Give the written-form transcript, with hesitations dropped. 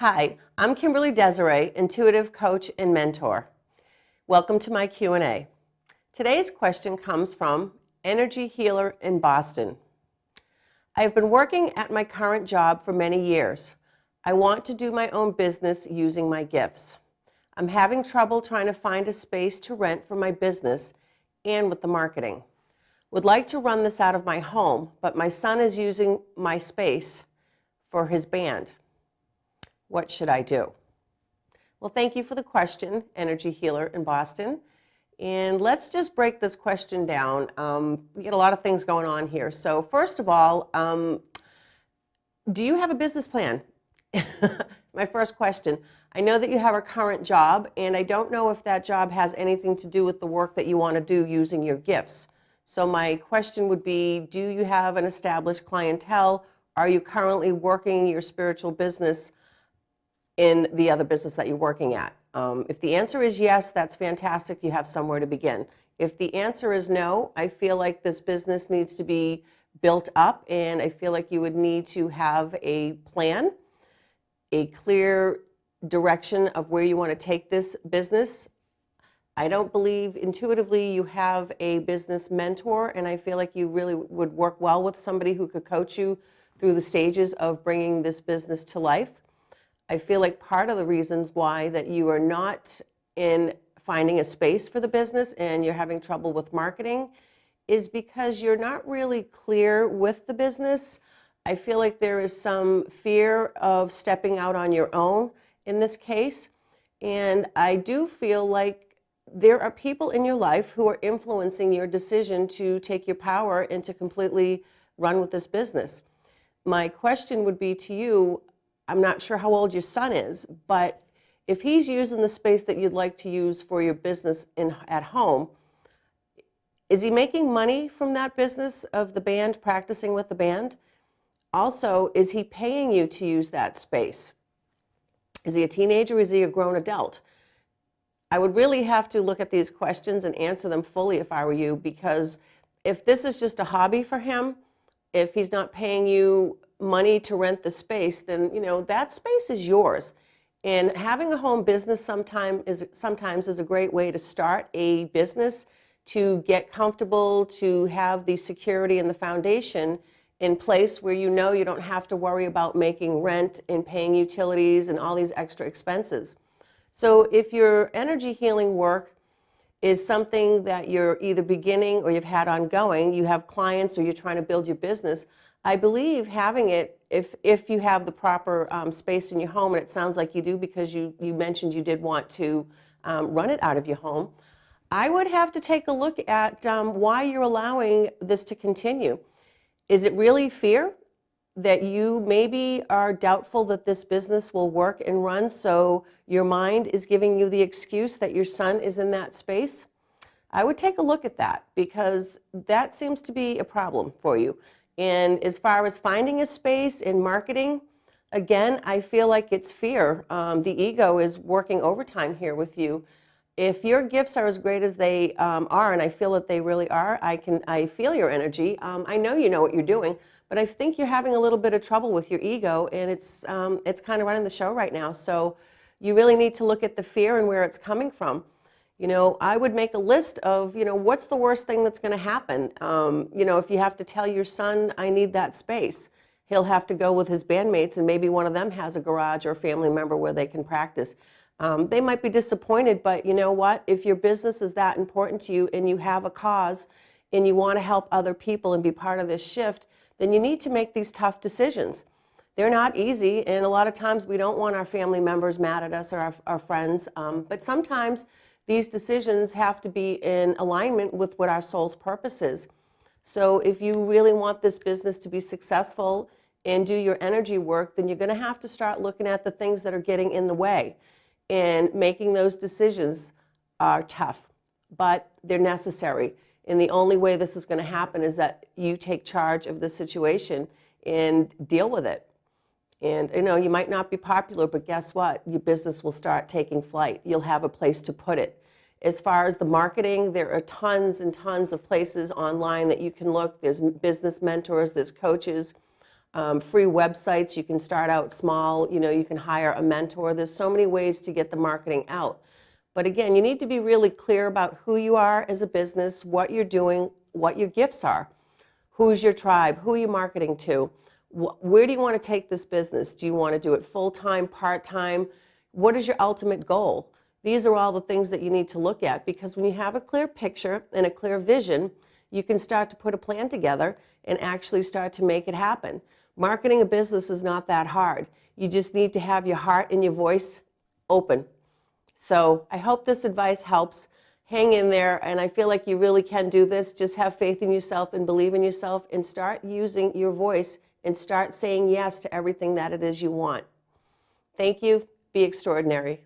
Hi, I'm Kimberly Deziree, intuitive coach and mentor. Welcome to my Q&A. Today's question comes from Energy Healer in Boston. I have been working at my current job for many years. I want to do my own business using my gifts. I'm having trouble trying to find a space to rent for my business and with the marketing. Would like to run this out of my home, but my son is using my space for his band. What should I do? Well, thank you for the question, Energy Healer in Boston. And let's just break this question down. We get a lot of things going on here. So first of all, do you have a business plan? My first question. I know that you have a current job, and I don't know if that job has anything to do with the work that you want to do using your gifts. So my question would be, do you have an established clientele? Are you currently working your spiritual business in the other business that you're working at? If the answer is yes, that's fantastic. You have somewhere to begin. If the answer is no, I feel like this business needs to be built up, and I feel like you would need to have a plan, a clear direction of where you want to take this business. I don't believe intuitively you have a business mentor, and I feel like you really would work well with somebody who could coach you through the stages of bringing this business to life. I feel like part of the reasons why that you are not in finding a space for the business and you're having trouble with marketing is because you're not really clear with the business. I feel like there is some fear of stepping out on your own in this case. And I do feel like there are people in your life who are influencing your decision to take your power and to completely run with this business. My question would be to you, I'm not sure how old your son is, but if he's using the space that you'd like to use for your business at home, is he making money from that business of the band, practicing with the band? Also, is he paying you to use that space? Is he a teenager or is he a grown adult? I would really have to look at these questions and answer them fully if I were you, because if this is just a hobby for him, if he's not paying you money to rent the space, then that space is yours. And having a home business sometimes is a great way to start a business, to get comfortable, to have the security and the foundation in place where you don't have to worry about making rent and paying utilities and all these extra expenses. So if your energy healing work is something that you're either beginning or you've had ongoing, you have clients or you're trying to build your business, I believe having it, if you have the proper space in your home, and it sounds like you do because you mentioned you did want to run it out of your home, I would have to take a look at why you're allowing this to continue. Is it really fear that you maybe are doubtful that this business will work and run, so your mind is giving you the excuse that your son is in that space? I would take a look at that, because that seems to be a problem for you. And as far as finding a space in marketing, again, I feel like it's fear. The ego is working overtime here with you. If your gifts are as great as they are, and I feel that they really are, I feel your energy. I know you know what you're doing, but I think you're having a little bit of trouble with your ego, and it's kind of running the show right now. So you really need to look at the fear and where it's coming from. I would make a list of, what's the worst thing that's going to happen? If you have to tell your son, I need that space, he'll have to go with his bandmates, and maybe one of them has a garage or a family member where they can practice. They might be disappointed, but you know what? If your business is that important to you and you have a cause and you want to help other people and be part of this shift, then you need to make these tough decisions. They're not easy, and a lot of times we don't want our family members mad at us or our friends, but sometimes these decisions have to be in alignment with what our soul's purpose is. So if you really want this business to be successful and do your energy work, then you're going to have to start looking at the things that are getting in the way. And making those decisions are tough, but they're necessary. And the only way this is going to happen is that you take charge of the situation and deal with it. And you might not be popular, but guess what? Your business will start taking flight. You'll have a place to put it. As far as the marketing, there are tons and tons of places online that you can look. There's business mentors, there's coaches. free websites. You can start out small, you can hire a mentor. There's so many ways to get the marketing out. But again, you need to be really clear about who you are as a business, what you're doing, what your gifts are. Who's your tribe? Who are you marketing to? Where do you want to take this business? Do you want to do it full-time, part-time? What is your ultimate goal? These are all the things that you need to look at, because when you have a clear picture and a clear vision, you can start to put a plan together and actually start to make it happen. Marketing a business is not that hard. You just need to have your heart and your voice open. So I hope this advice helps. Hang in there, and I feel like you really can do this. Just have faith in yourself and believe in yourself, and start using your voice and start saying yes to everything that it is you want. Thank you. Be extraordinary.